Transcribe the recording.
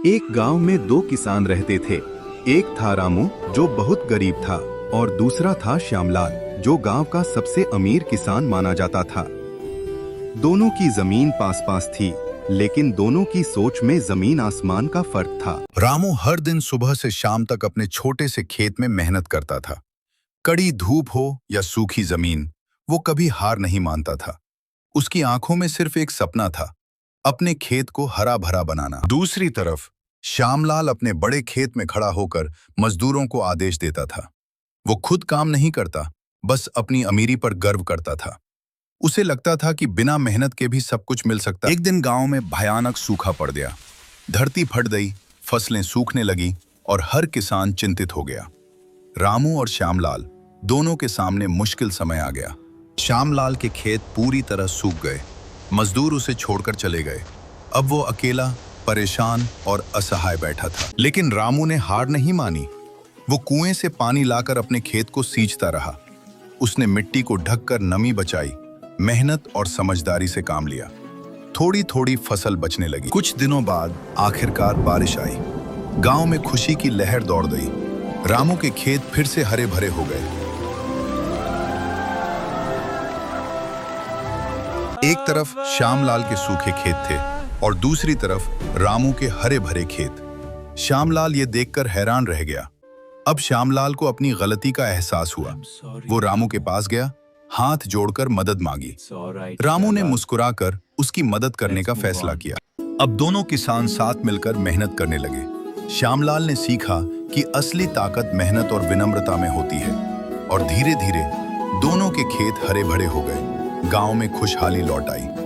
एक गांव में दो किसान रहते थे। एक था रामू जो बहुत गरीब था और दूसरा था श्यामलाल जो गांव का सबसे अमीर किसान माना जाता था। दोनों की जमीन पास पास थी, लेकिन दोनों की सोच में जमीन आसमान का फर्क था। रामू हर दिन सुबह से शाम तक अपने छोटे से खेत में मेहनत करता था। कड़ी धूप हो या सूखी जमीन, वो कभी हार नहीं मानता था। उसकी आंखों में सिर्फ एक सपना था, अपने खेत को हरा भरा बनाना। दूसरी तरफ श्यामलाल अपने बड़े खेत में खड़ा होकर मजदूरों को आदेश देता था। वो खुद काम नहीं करता, बस अपनी अमीरी पर गर्व करता था। उसे लगता था कि बिना मेहनत के भी सब कुछ मिल सकता। एक दिन गांव में भयानक सूखा पड़ गया। धरती फट गई, फसलें सूखने लगी और हर किसान चिंतित हो गया। रामू और श्यामलाल दोनों के सामने मुश्किल समय आ गया। श्यामलाल के खेत पूरी तरह सूख गए, मजदूर उसे छोड़कर चले गए। अब वो अकेला, परेशान और असहाय बैठा था। लेकिन रामू ने हार नहीं मानी। वो कुएं से पानी लाकर अपने खेत को सींचता रहा। उसने मिट्टी को ढककर नमी बचाई, मेहनत और समझदारी से काम लिया। थोड़ी थोड़ी फसल बचने लगी। कुछ दिनों बाद आखिरकार बारिश आई। गांव में खुशी की लहर दौड़ गई। रामू के खेत फिर से हरे भरे हो गए। एक तरफ श्यामलाल के सूखे खेत थे और दूसरी तरफ रामू के हरे भरे खेत। श्यामलाल ये देखकर हैरान रह गया। अब श्यामलाल को अपनी गलती का एहसास हुआ। वो रामू के पास गया, हाथ जोड़कर मदद मांगी। रामू ने मुस्कुराकर उसकी मदद करने का फैसला किया। अब दोनों किसान साथ मिलकर मेहनत करने लगे। श्यामलाल ने सीखा कि असली ताकत मेहनत और विनम्रता में होती है और धीरे धीरे दोनों के खेत हरे भरे हो गए। गांव में खुशहाली लौट आई।